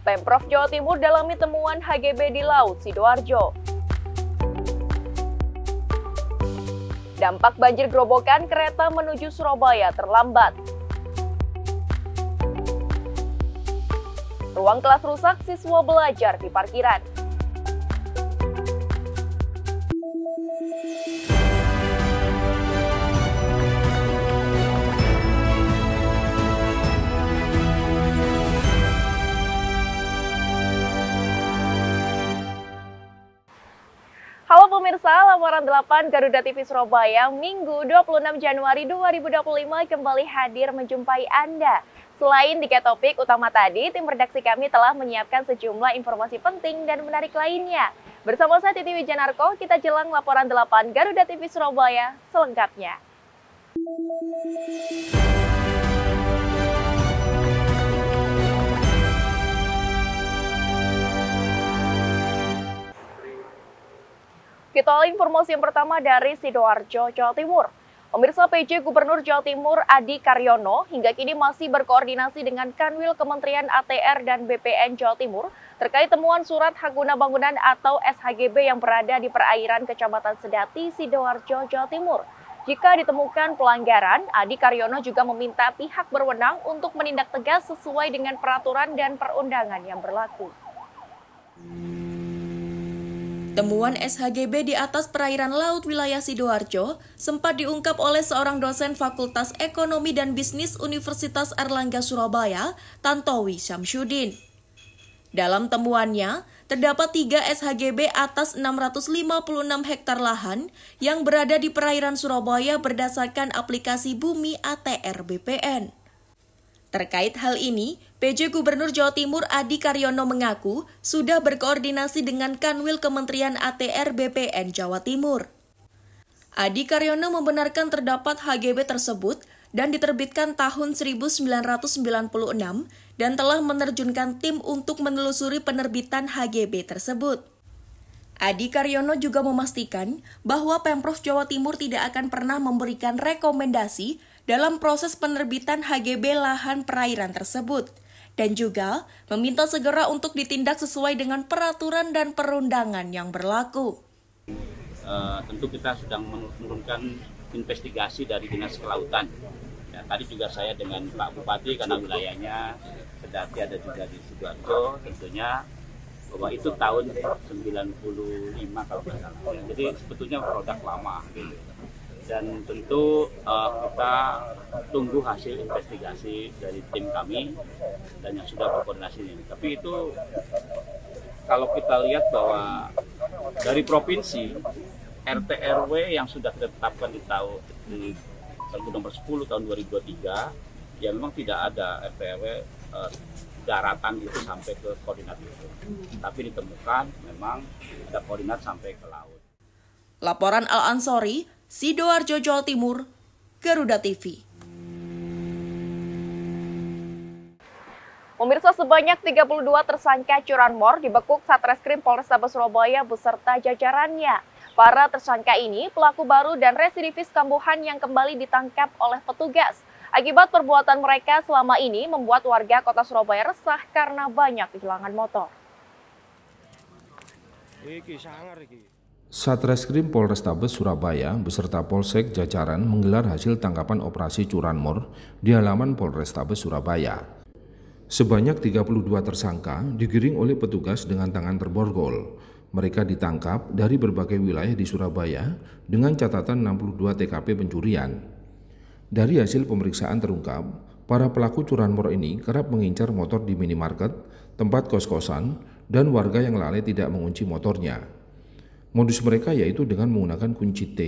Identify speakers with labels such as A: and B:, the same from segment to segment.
A: Pemprov Jawa Timur dalami temuan HGB di Laut Sidoarjo. Dampak banjir gerobokan kereta menuju Surabaya terlambat. Ruang kelas rusak, siswa belajar di parkiran. Halo pemirsa, laporan 8 Garuda TV Surabaya Minggu 26 Januari 2025 kembali hadir menjumpai Anda. Selain 3 topik utama tadi, tim redaksi kami telah menyiapkan sejumlah informasi penting dan menarik lainnya. Bersama saya Titi Wijanarko, kita jelang laporan 8 Garuda TV Surabaya selengkapnya. Kita awali informasi yang pertama dari Sidoarjo, Jawa Timur. Pemirsa, PJ Gubernur Jawa Timur Adi Karyono hingga kini masih berkoordinasi dengan Kanwil Kementerian ATR dan BPN Jawa Timur terkait temuan surat hak guna bangunan atau SHGB yang berada di perairan Kecamatan Sedati, Sidoarjo, Jawa Timur. Jika ditemukan pelanggaran, Adi Karyono juga meminta pihak berwenang untuk menindak tegas sesuai dengan peraturan dan perundangan yang berlaku.
B: Temuan SHGB di atas perairan laut wilayah Sidoarjo sempat diungkap oleh seorang dosen Fakultas Ekonomi dan Bisnis Universitas Airlangga Surabaya, Tantowi Syamsuddin. Dalam temuannya, terdapat 3 SHGB atas 656 hektar lahan yang berada di perairan Surabaya berdasarkan aplikasi Bumi ATR BPN. Terkait hal ini, PJ Gubernur Jawa Timur Adi Karyono mengaku sudah berkoordinasi dengan Kanwil Kementerian ATR BPN Jawa Timur. Adi Karyono membenarkan terdapat HGB tersebut dan diterbitkan tahun 1996 dan telah menerjunkan tim untuk menelusuri penerbitan HGB tersebut. Adi Karyono juga memastikan bahwa Pemprov Jawa Timur tidak akan pernah memberikan rekomendasi dalam proses penerbitan HGB lahan perairan tersebut, dan juga meminta segera untuk ditindak sesuai dengan peraturan dan perundangan yang berlaku.
C: Tentu kita sedang menurunkan investigasi dari Dinas Kelautan. Ya, tadi juga saya dengan Pak Bupati karena wilayahnya Sedati ada juga di Sidoarjo, tentunya bahwa itu tahun 95 kalau nggak salah. Ya, jadi sebetulnya produk lama gitu. Dan tentu kita tunggu hasil investigasi dari tim kami dan yang sudah berkoordinasi ini. Tapi itu kalau kita lihat bahwa dari provinsi RT RW yang sudah ditetapkan di Pergub nomor 10 tahun 2023, ya memang tidak ada RT RW daratan itu sampai ke koordinat itu. Tapi ditemukan memang ada koordinat sampai ke laut.
B: Laporan Al-Ansori, Sidoarjo, Jawa Timur, Garuda TV.
A: Pemirsa, sebanyak 32 tersangka curanmor dibekuk Satreskrim Polrestabes Surabaya beserta jajarannya. Para tersangka ini pelaku baru dan residivis kambuhan yang kembali ditangkap oleh petugas. Akibat perbuatan mereka selama ini membuat warga kota Surabaya resah karena banyak kehilangan motor.
D: Satreskrim Polrestabes Surabaya beserta Polsek jajaran menggelar hasil tangkapan operasi curanmor di halaman Polrestabes Surabaya. Sebanyak 32 tersangka digiring oleh petugas dengan tangan terborgol. Mereka ditangkap dari berbagai wilayah di Surabaya dengan catatan 62 TKP pencurian. Dari hasil pemeriksaan terungkap, para pelaku curanmor ini kerap mengincar motor di minimarket, tempat kos-kosan, dan warga yang lalai tidak mengunci motornya. Modus mereka yaitu dengan menggunakan kunci T,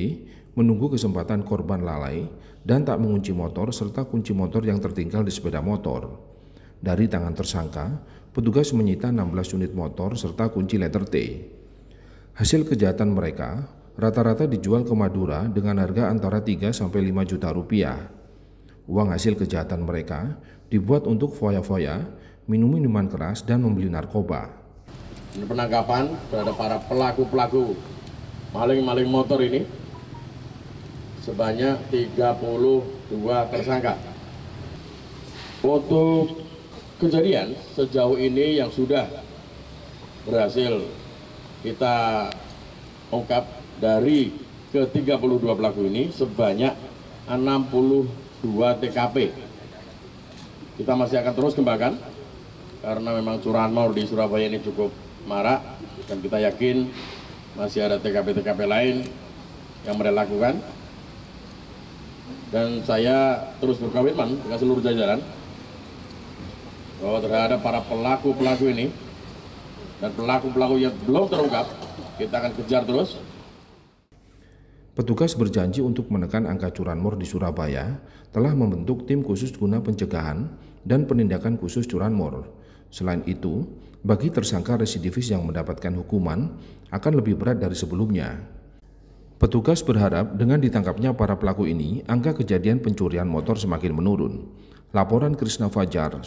D: menunggu kesempatan korban lalai, dan tak mengunci motor serta kunci motor yang tertinggal di sepeda motor. Dari tangan tersangka, petugas menyita 16 unit motor serta kunci letter T. Hasil kejahatan mereka rata-rata dijual ke Madura dengan harga antara 3 sampai 5 juta rupiah. Uang hasil kejahatan mereka dibuat untuk foya-foya, minum minuman keras, dan membeli narkoba.
E: Penangkapan terhadap para pelaku-pelaku maling-maling motor ini sebanyak 32 tersangka. Untuk kejadian sejauh ini yang sudah berhasil kita ungkap dari ke-32 pelaku ini sebanyak 62 TKP. Kita masih akan terus kembangkan karena memang curanmor di Surabaya ini cukup marak dan kita yakin masih ada TKP-TKP lain yang mereka lakukan. Dan saya terus berkomitmen dengan seluruh jajaran bahwa terhadap para pelaku-pelaku ini dan pelaku-pelaku yang belum terungkap, kita akan kejar terus.
D: Petugas berjanji untuk menekan angka curanmor di Surabaya telah membentuk tim khusus guna pencegahan dan penindakan khusus curanmor. Selain itu, bagi tersangka residivis yang mendapatkan hukuman akan lebih berat dari sebelumnya. Petugas berharap dengan ditangkapnya para pelaku ini, angka kejadian pencurian motor semakin menurun. Laporan Krisna Fajar.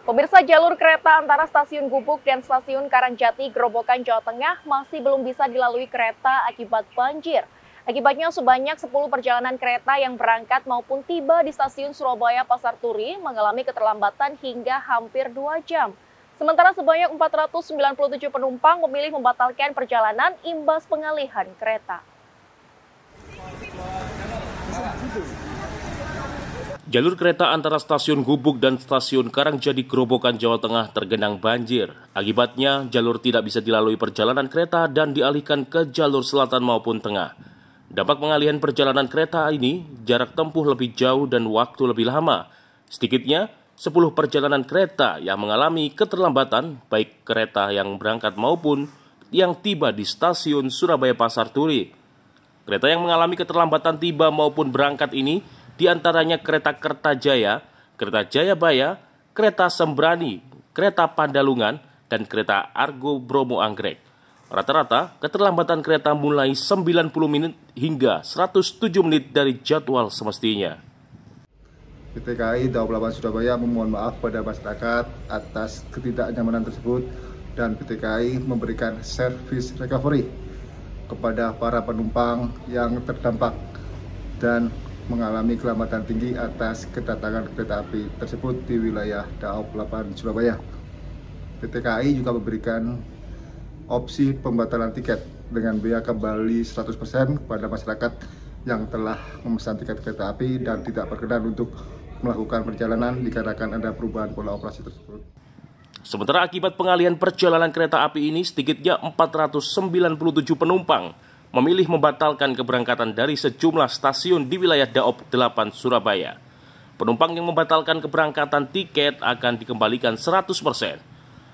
A: Pemirsa, jalur kereta antara stasiun Gubuk dan stasiun Karangjati, Grobogan, Jawa Tengah masih belum bisa dilalui kereta akibat banjir. Akibatnya sebanyak 10 perjalanan kereta yang berangkat maupun tiba di stasiun Surabaya Pasar Turi mengalami keterlambatan hingga hampir 2 jam. Sementara sebanyak 497 penumpang memilih membatalkan perjalanan imbas pengalihan kereta.
F: Jalur kereta antara stasiun Gubuk dan stasiun Karangjati, Grobogan, Jawa Tengah tergenang banjir. Akibatnya, jalur tidak bisa dilalui perjalanan kereta dan dialihkan ke jalur selatan maupun tengah. Dampak pengalihan perjalanan kereta ini, jarak tempuh lebih jauh dan waktu lebih lama. Sedikitnya, 10 perjalanan kereta yang mengalami keterlambatan, baik kereta yang berangkat maupun yang tiba di stasiun Surabaya Pasar Turi. Kereta yang mengalami keterlambatan tiba maupun berangkat ini diantaranya kereta Kertajaya, kereta Jayabaya, kereta Sembrani, kereta Pandalungan, dan kereta Argo Bromo Anggrek. Rata-rata keterlambatan kereta mulai 90 menit hingga 107 menit dari jadwal semestinya.
G: PT KAI Daob 8 Surabaya memohon maaf pada masyarakat atas ketidaknyamanan tersebut dan PT KAI memberikan service recovery kepada para penumpang yang terdampak dan mengalami keselamatan tinggi atas kedatangan kereta api tersebut di wilayah Daob 8 Surabaya. PT KAI juga memberikan opsi pembatalan tiket dengan biaya kembali 100% kepada masyarakat yang telah memesan tiket kereta api dan tidak berkenan untuk melakukan perjalanan dikarenakan ada perubahan pola operasi tersebut.
F: Sementara akibat pengalihan perjalanan kereta api ini, sedikitnya 497 penumpang memilih membatalkan keberangkatan dari sejumlah stasiun di wilayah Daob 8 Surabaya. Penumpang yang membatalkan keberangkatan tiket akan dikembalikan 100%.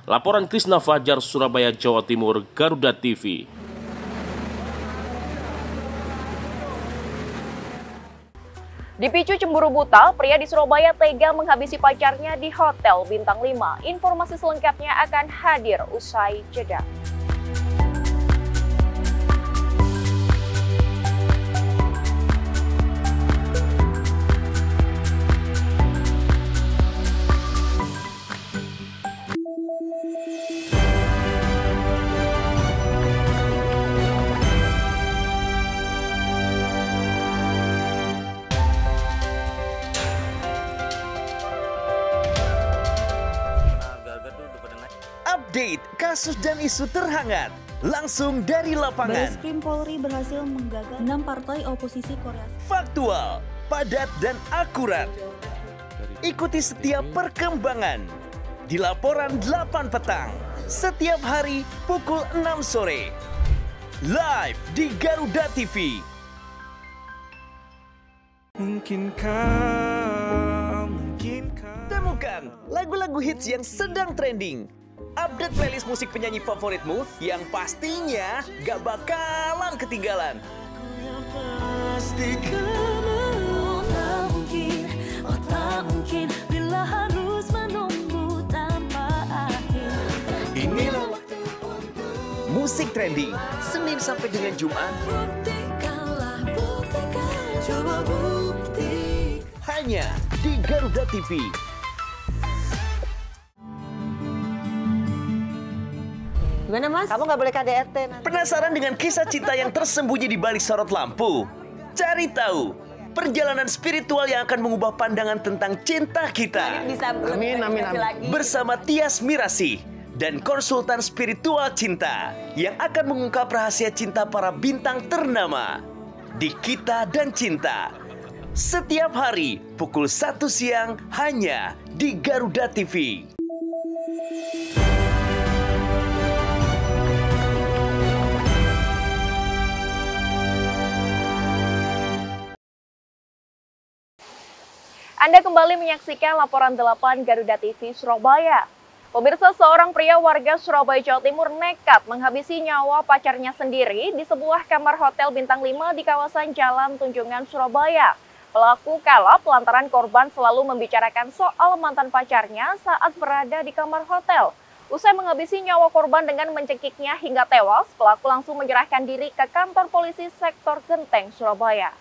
F: Laporan Krisna Fajar, Surabaya, Jawa Timur, Garuda TV.
A: Dipicu cemburu buta, pria di Surabaya tega menghabisi pacarnya di Hotel Bintang 5. Informasi selengkapnya akan hadir usai jeda.
H: Update kasus dan isu terhangat langsung dari lapangan.
I: Bareskrim Polri berhasil menggagal 6 partai oposisi Korea.
H: Faktual, padat dan akurat. Ikuti setiap perkembangan di laporan 8 petang setiap hari pukul 6 sore. Live di Garuda TV. Temukan lagu-lagu hits yang sedang trending. Update playlist musik penyanyi favoritmu yang pastinya gak bakalan ketinggalan. Musik trending Senin sampai dengan Jumat. Hanya di Garuda TV.
J: Gimana Mas? Kamu nggak boleh KDRT nanti.
H: Penasaran dengan kisah cinta yang tersembunyi di balik sorot lampu? Cari tahu perjalanan spiritual yang akan mengubah pandangan tentang cinta kita.
J: Amin.
H: Bersama Tias Mirasih dan konsultan spiritual cinta yang akan mengungkap rahasia cinta para bintang ternama di Kita dan Cinta. Setiap hari pukul 1 siang hanya di Garuda TV.
A: Anda kembali menyaksikan laporan 8 Garuda TV Surabaya. Pemirsa, seorang pria warga Surabaya, Jawa Timur nekat menghabisi nyawa pacarnya sendiri di sebuah kamar hotel bintang 5 di kawasan Jalan Tunjungan, Surabaya. Pelaku kalap lantaran korban selalu membicarakan soal mantan pacarnya saat berada di kamar hotel. Usai menghabisi nyawa korban dengan mencekiknya hingga tewas, pelaku langsung menyerahkan diri ke kantor polisi sektor Genteng, Surabaya.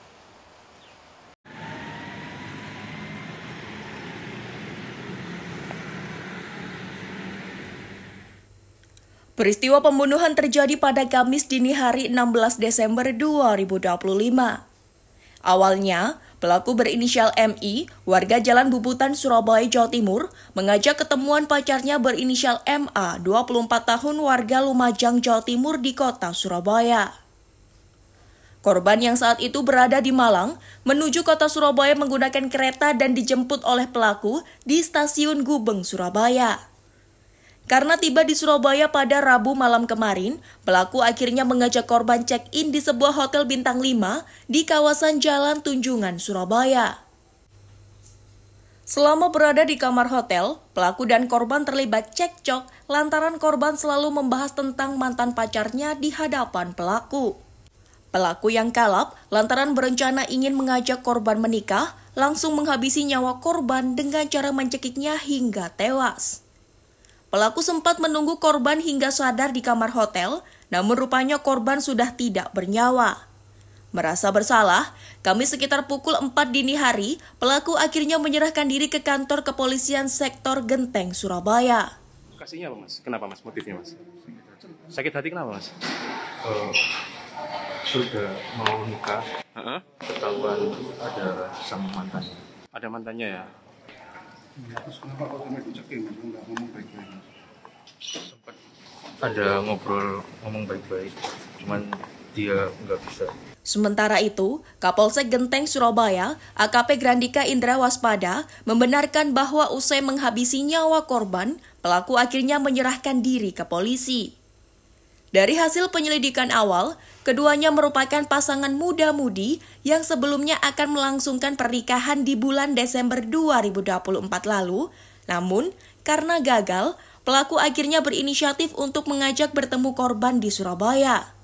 B: Peristiwa pembunuhan terjadi pada Kamis dini hari 16 Desember 2025. Awalnya, pelaku berinisial MI, warga Jalan Bubutan, Surabaya, Jawa Timur, mengajak ketemuan pacarnya berinisial MA, 24 tahun warga Lumajang, Jawa Timur di kota Surabaya. Korban yang saat itu berada di Malang, menuju kota Surabaya menggunakan kereta dan dijemput oleh pelaku di stasiun Gubeng, Surabaya. Karena tiba di Surabaya pada Rabu malam kemarin, pelaku akhirnya mengajak korban check-in di sebuah hotel bintang 5 di kawasan Jalan Tunjungan, Surabaya. Selama berada di kamar hotel, pelaku dan korban terlibat cekcok lantaran korban selalu membahas tentang mantan pacarnya di hadapan pelaku. Pelaku yang kalap lantaran berencana ingin mengajak korban menikah, langsung menghabisi nyawa korban dengan cara mencekiknya hingga tewas. Pelaku sempat menunggu korban hingga sadar di kamar hotel, namun rupanya korban sudah tidak bernyawa. Merasa bersalah, Kamis sekitar pukul 4 dini hari, pelaku akhirnya menyerahkan diri ke kantor kepolisian sektor Genteng, Surabaya.
F: Kasihnya apa, Mas? Kenapa, Mas? Motifnya, Mas? Sakit hati kenapa, Mas?
K: Sudah mau nikah, ketahuan ada sama mantannya.
F: Ada mantannya ya?
K: Terus kenapa kok nggak ngomong baik-baik? Sempat ada ngobrol, ngomong baik-baik, cuman dia nggak bisa.
B: Sementara itu, Kapolsek Genteng, Surabaya, AKP Grandika Indra Waspada, membenarkan bahwa usai menghabisi nyawa korban, pelaku akhirnya menyerahkan diri ke polisi. Dari hasil penyelidikan awal, keduanya merupakan pasangan muda-mudi yang sebelumnya akan melangsungkan pernikahan di bulan Desember 2024 lalu. Namun, karena gagal, pelaku akhirnya berinisiatif untuk mengajak bertemu korban di Surabaya.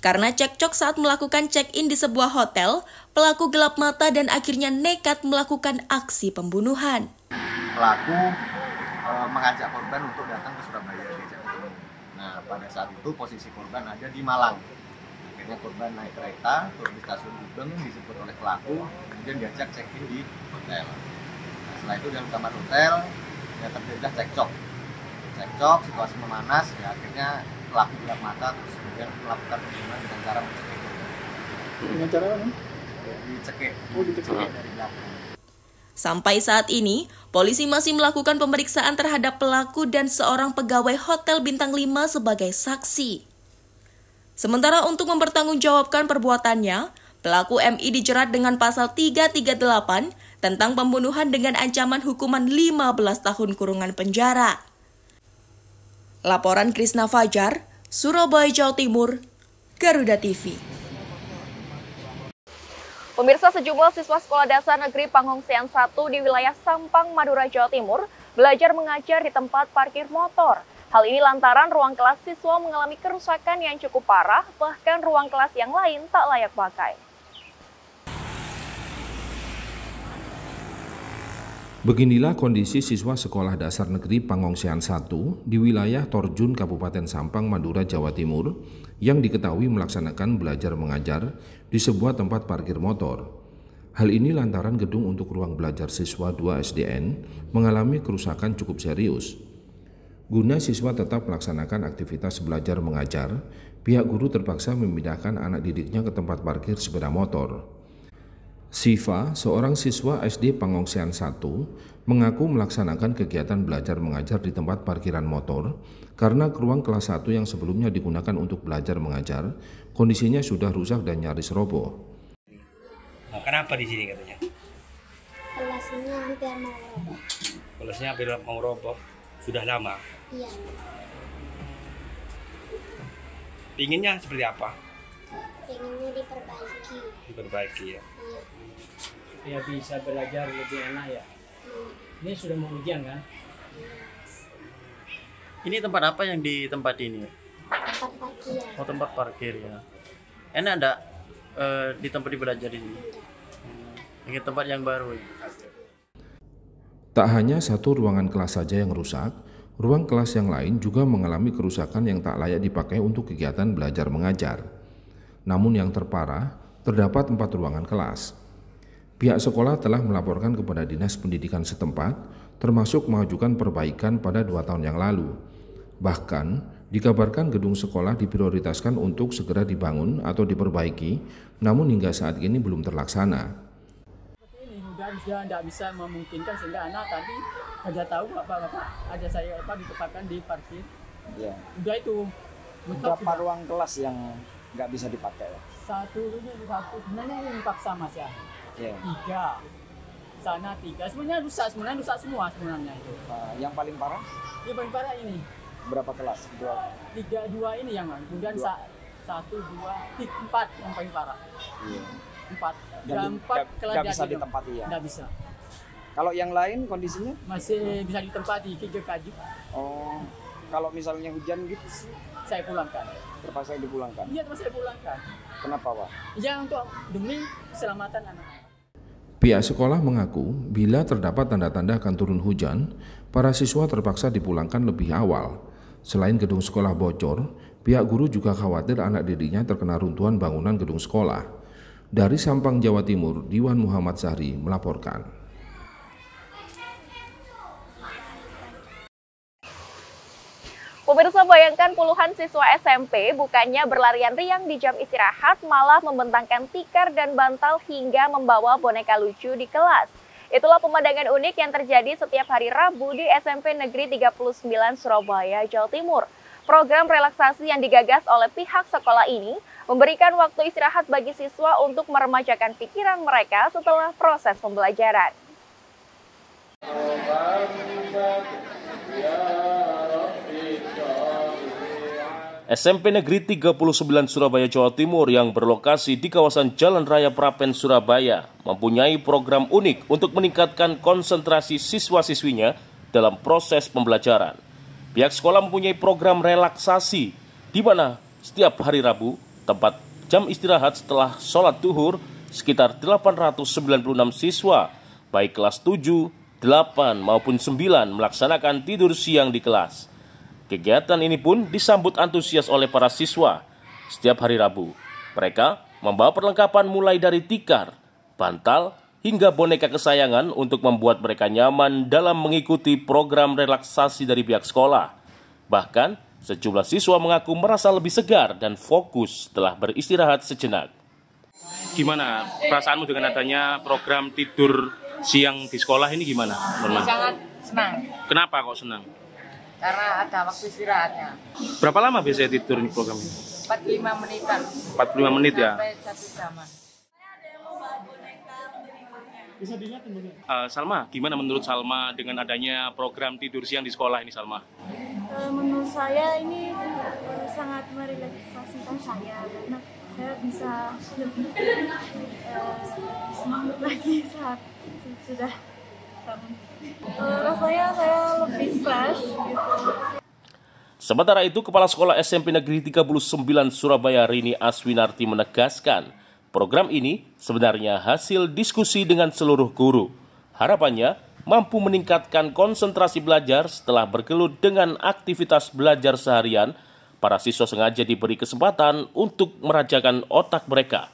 B: Karena cekcok saat melakukan check-in di sebuah hotel, pelaku gelap mata dan akhirnya nekat melakukan aksi pembunuhan.
L: Pelaku mengajak korban untuk datang ke Surabaya. Nah, pada saat itu posisi korban ada di Malang. Akhirnya korban naik kereta, turun di stasiun Gubeng, disebut oleh pelaku, kemudian diajak check-in di hotel. Nah, setelah itu dalam kamar hotel, ya terjadi cekcok, situasi memanas, ya akhirnya pelaku gelap mata, terus kemudian melakukan pembunuhan dengan cara mencekik.
K: Dengan cara apa?
L: Dicekik dari belakang.
B: Sampai saat ini, polisi masih melakukan pemeriksaan terhadap pelaku dan seorang pegawai hotel bintang 5 sebagai saksi. Sementara untuk mempertanggungjawabkan perbuatannya, pelaku MI dijerat dengan pasal 338 tentang pembunuhan dengan ancaman hukuman 15 tahun kurungan penjara. Laporan Krisna Fajar, Surabaya, Jawa Timur, Garuda TV.
A: Pemirsa, sejumlah siswa Sekolah Dasar Negeri Pangongsian 1 di wilayah Sampang, Madura, Jawa Timur belajar mengajar di tempat parkir motor. Hal ini lantaran ruang kelas siswa mengalami kerusakan yang cukup parah, bahkan ruang kelas yang lain tak layak pakai.
D: Beginilah kondisi siswa Sekolah Dasar Negeri Pangongsian 1 di wilayah Torjun, Kabupaten Sampang, Madura, Jawa Timur yang diketahui melaksanakan belajar mengajar di sebuah tempat parkir motor. Hal ini lantaran gedung untuk ruang belajar siswa 2 SDN mengalami kerusakan cukup serius. Guna siswa tetap melaksanakan aktivitas belajar mengajar, pihak guru terpaksa memindahkan anak didiknya ke tempat parkir sepeda motor. Siva, seorang siswa SD Pangongsean 1, mengaku melaksanakan kegiatan belajar mengajar di tempat parkiran motor karena ruang kelas 1 yang sebelumnya digunakan untuk belajar mengajar, kondisinya sudah rusak dan nyaris roboh.
M: Nah, kenapa di sini katanya?
N: Kelasnya hampir mau roboh.
M: Kelasnya hampir mau roboh. Sudah lama?
N: Iya.
M: Inginnya seperti apa?
N: Inginnya diperbaiki.
M: Diperbaiki ya?
N: Iya.
O: Ya bisa belajar lebih enak ya. Ini sudah mau ujian kan?
P: Ini tempat apa yang di tempat ini?
N: Tempat parkir.
P: Oh, tempat parkir ya. Enak enggak di tempat belajar di sini? Ini tempat yang baru.
D: Tak hanya satu ruangan kelas saja yang rusak, ruang kelas yang lain juga mengalami kerusakan yang tak layak dipakai untuk kegiatan belajar mengajar. Namun yang terparah, terdapat 4 ruangan kelas. Pihak sekolah telah melaporkan kepada Dinas Pendidikan setempat, termasuk mengajukan perbaikan pada 2 tahun yang lalu. Bahkan, dikabarkan gedung sekolah diprioritaskan untuk segera dibangun atau diperbaiki, namun hingga saat ini belum terlaksana.
O: Ini sudah tidak bisa memungkinkan sehingga anak tadi tidak tahu bapak-bapak ada saya ditempatkan di parkir.
Q: Ya.
O: Udah itu.
Q: Berapa ruang kelas yang nggak bisa dipakai?
O: Satu sebenarnya ini dipaksa Mas ya.
Q: Yeah.
O: 3, sana 3, sebenarnya rusak semua sebenarnya itu.
Q: Yang paling parah?
O: Yang paling parah ini.
Q: Berapa kelas?
O: 2 ini yang kemudian 1, 2, 4 yang paling parah.
Q: Iya.
O: 4.
Q: Dan
O: 4 kelas
Q: nggak bisa ditempati ya?
O: Nggak bisa.
Q: Kalau yang lain kondisinya?
O: Masih bisa ditempati, kaji.
Q: Oh, kalau misalnya hujan gitu?
O: Saya pulangkan.
Q: Terpaksa dipulangkan?
O: Iya, terpaksa dipulangkan.
Q: Kenapa, Pak?
O: Ya, untuk demi keselamatan anak.
D: Pihak sekolah mengaku bila terdapat tanda-tanda akan turun hujan, para siswa terpaksa dipulangkan lebih awal. Selain gedung sekolah bocor, pihak guru juga khawatir anak didiknya terkena runtuhan bangunan gedung sekolah. Dari Sampang, Jawa Timur, Diwan Muhammad Zahri melaporkan.
A: Pemirsa, bayangkan puluhan siswa SMP bukannya berlarian riang di jam istirahat, malah membentangkan tikar dan bantal hingga membawa boneka lucu di kelas. Itulah pemandangan unik yang terjadi setiap hari Rabu di SMP Negeri 39 Surabaya, Jawa Timur. Program relaksasi yang digagas oleh pihak sekolah ini memberikan waktu istirahat bagi siswa untuk meremajakan pikiran mereka setelah proses pembelajaran.
F: SMP Negeri 39 Surabaya, Jawa Timur yang berlokasi di kawasan Jalan Raya Prapen, Surabaya mempunyai program unik untuk meningkatkan konsentrasi siswa-siswinya dalam proses pembelajaran. Pihak sekolah mempunyai program relaksasi di mana setiap hari Rabu, tempat jam istirahat setelah sholat duhur, sekitar 896 siswa, baik kelas 7, 8 maupun 9 melaksanakan tidur siang di kelas. Kegiatan ini pun disambut antusias oleh para siswa. Setiap hari Rabu, mereka membawa perlengkapan mulai dari tikar, bantal, hingga boneka kesayangan untuk membuat mereka nyaman dalam mengikuti program relaksasi dari pihak sekolah. Bahkan, sejumlah siswa mengaku merasa lebih segar dan fokus setelah beristirahat sejenak. Gimana perasaanmu dengan adanya program tidur siang di sekolah ini gimana?
R: Sangat senang.
F: Kenapa kok senang?
R: Karena ada waktu istirahatnya.
F: Berapa lama biasanya tidur ini program ini?
R: 45 menitan.
F: 45 menit ya?
R: Sampai 1 jaman.
F: Salma, gimana menurut Salma dengan adanya program tidur siang di sekolah ini, Salma?
I: Menurut saya ini sangat merelaksasikan saya karena saya bisa lebih semangat lagi saat sudah bangun. Rasanya saya lebih fresh gitu.
F: Sementara itu, Kepala Sekolah SMP Negeri 39 Surabaya Rini Aswinarti menegaskan, program ini sebenarnya hasil diskusi dengan seluruh guru. Harapannya mampu meningkatkan konsentrasi belajar setelah bergelut dengan aktivitas belajar seharian. Para siswa sengaja diberi kesempatan untuk merajakan otak mereka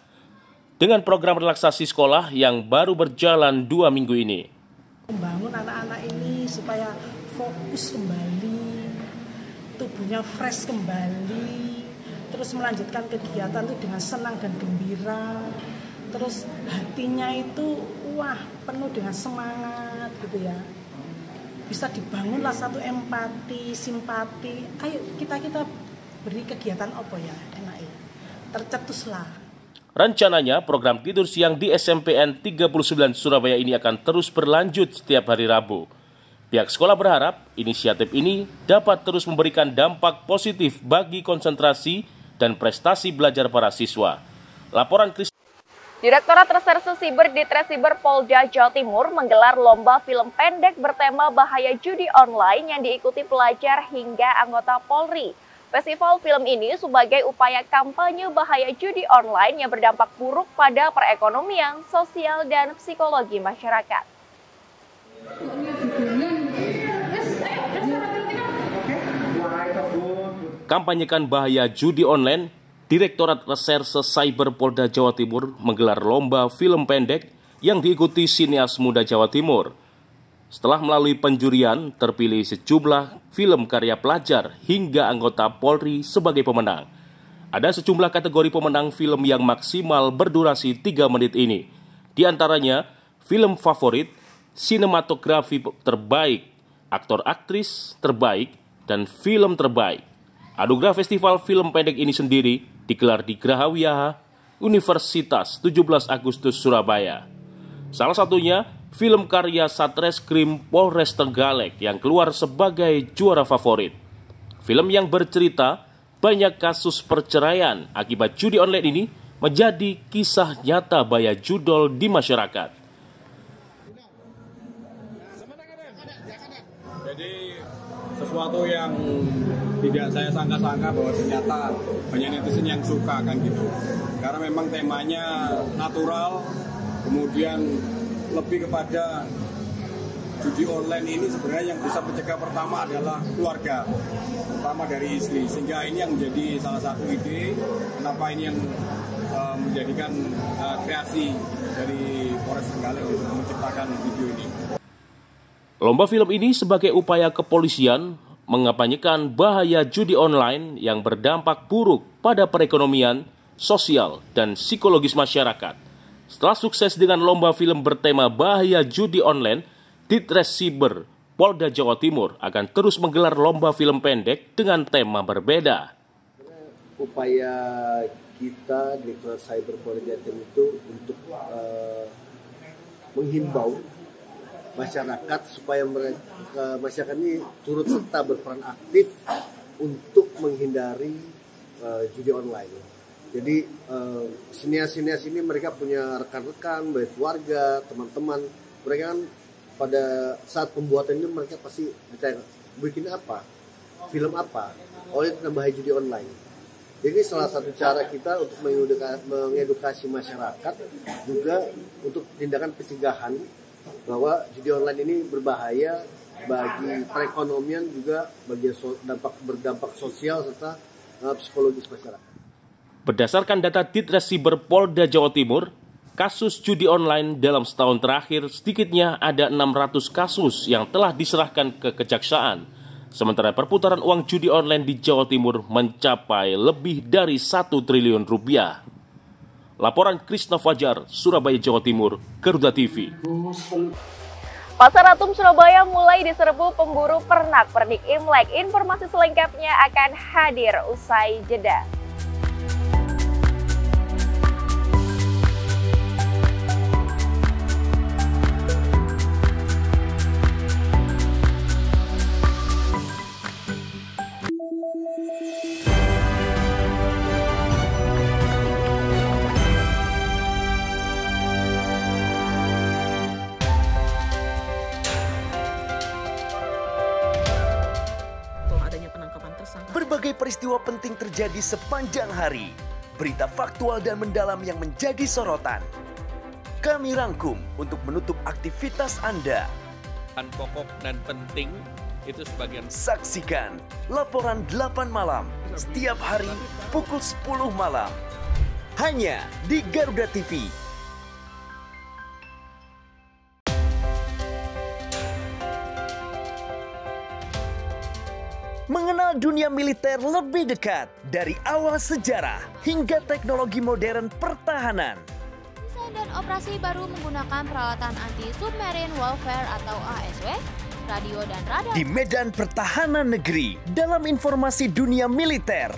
F: dengan program relaksasi sekolah yang baru berjalan 2 minggu ini.
S: Membangun anak-anak ini supaya fokus kembali, tubuhnya fresh kembali, terus melanjutkan kegiatan itu dengan senang dan gembira. terus hatinya itu wah penuh dengan semangat gitu ya. Bisa dibangunlah satu empati, simpati. Ayo kita beri kegiatan apa ya, enak ya. Tercetuslah.
F: Rencananya program tidur siang di SMPN 39 Surabaya ini akan terus berlanjut setiap hari Rabu. Pihak sekolah berharap inisiatif ini dapat terus memberikan dampak positif bagi konsentrasi dan prestasi belajar para siswa. Laporan
A: Direktorat Reserse Siber Ditresiber Polda Jawa Timur menggelar lomba film pendek bertema bahaya judi online yang diikuti pelajar hingga anggota Polri. Festival film ini sebagai upaya kampanye bahaya judi online yang berdampak buruk pada perekonomian, sosial, dan psikologi masyarakat.
F: Kampanyekan bahaya judi online, Direktorat Reserse Cyber Polda Jawa Timur menggelar lomba film pendek yang diikuti sineas muda Jawa Timur. Setelah melalui penjurian, terpilih sejumlah film karya pelajar hingga anggota Polri sebagai pemenang. Ada sejumlah kategori pemenang film yang maksimal berdurasi 3 menit ini. Di antaranya, film favorit, sinematografi terbaik, aktor aktris terbaik, dan film terbaik. Anugerah Festival Film Pendek ini sendiri digelar di Graha Wihaha, Universitas 17 Agustus Surabaya. Salah satunya film karya Satreskrim Polres Trenggalek yang keluar sebagai juara favorit. Film yang bercerita banyak kasus perceraian akibat judi online ini menjadi kisah nyata bahaya judol di masyarakat.
T: Jadi sesuatu yang tidak saya sangka-sangka bahwa ternyata banyak netizen yang suka kan gitu. Karena memang temanya natural, kemudian lebih kepada judi online ini sebenarnya yang bisa mencegah pertama adalah keluarga, pertama dari istri. Sehingga ini yang menjadi salah satu ide kenapa ini yang menjadikan kreasi dari Polres Trenggalek untuk menciptakan video ini.
F: Lomba film ini sebagai upaya kepolisian mengampanyekan bahaya judi online yang berdampak buruk pada perekonomian, sosial, dan psikologis masyarakat. Setelah sukses dengan lomba film bertema bahaya judi online, Ditresiber Polda Jawa Timur akan terus menggelar lomba film pendek dengan tema berbeda.
U: Upaya kita di Cyber Polda Jawa Timur itu untuk menghimbau masyarakat supaya masyarakat ini turut serta berperan aktif untuk menghindari judi online. Jadi sinias-sinias ini mereka punya rekan-rekan, baik keluarga, teman-teman. Mereka kan pada saat pembuatan ini mereka pasti bertanya, bikin apa? Film apa? Oh, itu bahaya judi online. Jadi salah satu cara kita untuk mengedukasi masyarakat juga untuk tindakan pencegahan bahwa judi online ini berbahaya bagi perekonomian juga bagi berdampak sosial serta psikologis masyarakat.
F: Berdasarkan data Ditresiber Polda Jawa Timur, kasus judi online dalam setahun terakhir sedikitnya ada 600 kasus yang telah diserahkan ke kejaksaan. Sementara perputaran uang judi online di Jawa Timur mencapai lebih dari 1 triliun rupiah. Laporan Krisna Fajar, Surabaya, Jawa Timur, Garuda TV.
A: Pasar Atum Surabaya mulai diserbu pemburu pernak-pernik Imlek. Informasi selengkapnya akan hadir usai jeda.
H: Berbagai peristiwa penting terjadi sepanjang hari. Berita faktual dan mendalam yang menjadi sorotan. Kami rangkum untuk menutup aktivitas Anda.
V: Pokok dan penting itu sebagian.
H: Saksikan Laporan 8 Malam setiap hari pukul 10 malam. Hanya di Garuda TV. Mengenal dunia militer lebih dekat dari awal sejarah hingga teknologi modern pertahanan.
N: Bisa
C: dan operasi baru menggunakan peralatan anti-submarine warfare atau ASW, radio dan radar.
H: Di medan pertahanan negeri, dalam informasi dunia militer.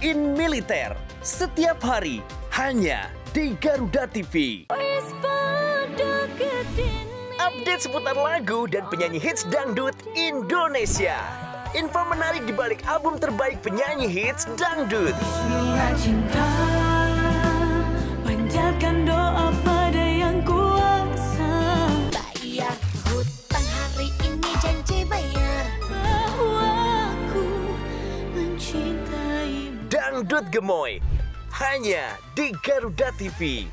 H: In Militer, setiap hari, hanya di Garuda TV. Update seputar lagu dan penyanyi hits dangdut Indonesia. Info menarik di balik album terbaik penyanyi hits dangdut.
E: Cinta, panjatkan doa pada yang kuasa.
N: Bayar hutang hari ini, janji bayar.
E: Bahwa aku mencintaimu.
H: Dangdut Gemoy, hanya di Garuda TV.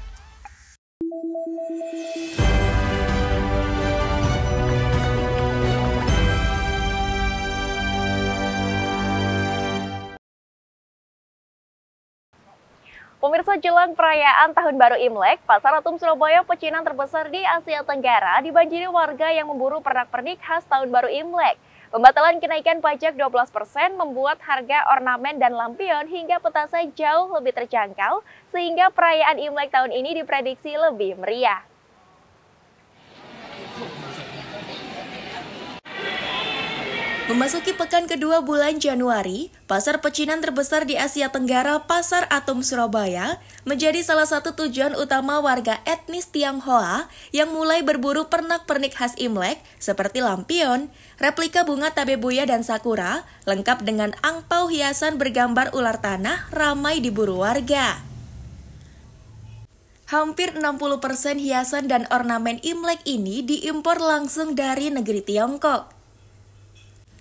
A: Pemirsa, jelang perayaan Tahun Baru Imlek, Pasar Atom Surabaya, pecinan terbesar di Asia Tenggara, dibanjiri warga yang memburu pernak-pernik khas Tahun Baru Imlek. Pembatalan kenaikan pajak 12% membuat harga ornamen dan lampion hingga petasan jauh lebih terjangkau, sehingga perayaan Imlek tahun ini diprediksi lebih meriah.
B: Memasuki pekan kedua bulan Januari, pasar pecinan terbesar di Asia Tenggara, Pasar Atom Surabaya, menjadi salah satu tujuan utama warga etnis Tionghoa yang mulai berburu pernak-pernik khas Imlek seperti lampion, replika bunga tabebuya dan sakura, lengkap dengan angpau hiasan bergambar ular tanah, ramai diburu warga. Hampir 60% hiasan dan ornamen Imlek ini diimpor langsung dari negeri Tiongkok.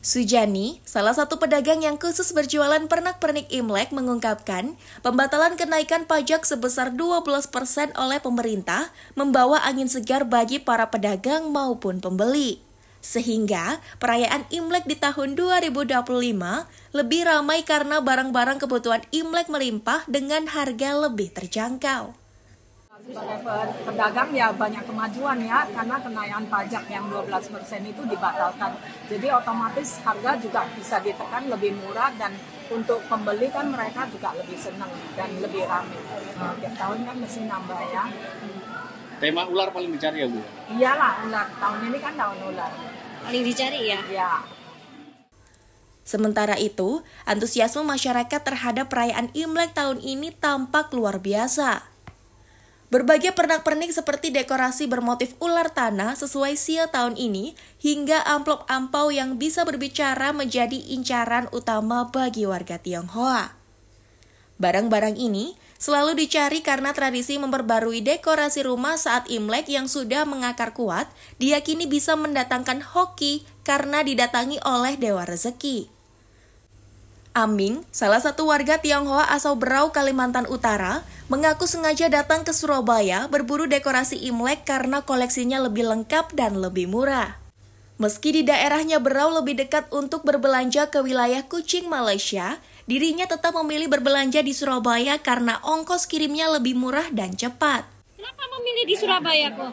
B: Sujani, salah satu pedagang yang khusus berjualan pernak-pernik Imlek, mengungkapkan pembatalan kenaikan pajak sebesar 12% oleh pemerintah membawa angin segar bagi para pedagang maupun pembeli. Sehingga perayaan Imlek di tahun 2025 lebih ramai karena barang-barang kebutuhan Imlek melimpah dengan harga lebih terjangkau.
W: Sebagai pedagang ya banyak kemajuan ya, karena kenaikan pajak yang 12% itu dibatalkan. Jadi otomatis harga juga bisa ditekan lebih murah, dan untuk pembeli kan mereka juga lebih senang dan lebih ramai. Tiap tahun kan mesti nambah ya.
X: Tema ular paling dicari ya Bu?
W: Iyalah, ular. Tahun ini kan tahun ular.
E: Paling dicari ya?
W: Iya.
B: Sementara itu, antusiasme masyarakat terhadap perayaan Imlek tahun ini tampak luar biasa. Berbagai pernak-pernik seperti dekorasi bermotif ular tanah sesuai sial tahun ini, hingga amplop ampau yang bisa berbicara menjadi incaran utama bagi warga Tionghoa. Barang-barang ini selalu dicari karena tradisi memperbarui dekorasi rumah saat Imlek yang sudah mengakar kuat, diyakini bisa mendatangkan hoki karena didatangi oleh Dewa Rezeki. Aming, salah satu warga Tionghoa asal Berau, Kalimantan Utara, mengaku sengaja datang ke Surabaya berburu dekorasi Imlek karena koleksinya lebih lengkap dan lebih murah. Meski di daerahnya Berau lebih dekat untuk berbelanja ke wilayah Kuching, Malaysia, dirinya tetap memilih berbelanja di Surabaya karena ongkos kirimnya lebih murah dan cepat.
E: Kenapa memilih di Surabaya kok?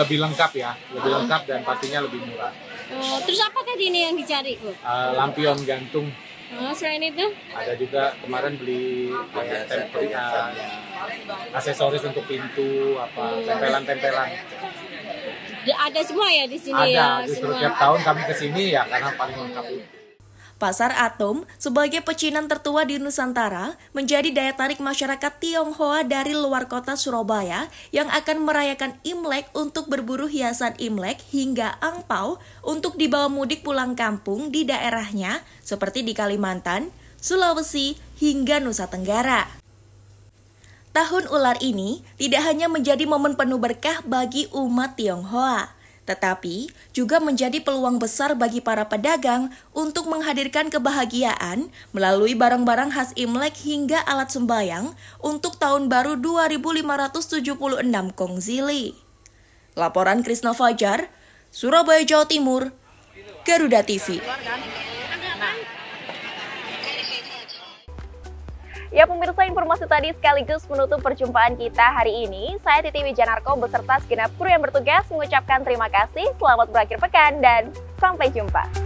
Y: Lebih lengkap ya, lebih lengkap dan pastinya lebih murah.
E: Terus apa tadi ini yang dicari kok?
Y: Lampion gantung.
E: Selain itu?
Y: Ada juga kemarin beli aksesoris untuk pintu, tempelan-tempelan.
E: Ada semua ya di sini?
Y: Ada, justru tiap tahun kami kesini ya karena paling lengkap itu.
B: Pasar Atom sebagai pecinan tertua di Nusantara menjadi daya tarik masyarakat Tionghoa dari luar kota Surabaya yang akan merayakan Imlek untuk berburu hiasan Imlek hingga angpau untuk dibawa mudik pulang kampung di daerahnya seperti di Kalimantan, Sulawesi, hingga Nusa Tenggara. Tahun Ular ini tidak hanya menjadi momen penuh berkah bagi umat Tionghoa, tetapi juga menjadi peluang besar bagi para pedagang untuk menghadirkan kebahagiaan melalui barang-barang khas Imlek hingga alat sembayang untuk Tahun Baru 2576 Kongzili. Laporan Krisna Fajar, Surabaya, Jawa Timur, Garuda TV.
A: Ya pemirsa, informasi tadi sekaligus menutup perjumpaan kita hari ini. Saya Titi Wijanarko beserta segenap kru yang bertugas mengucapkan terima kasih, selamat berakhir pekan, dan sampai jumpa.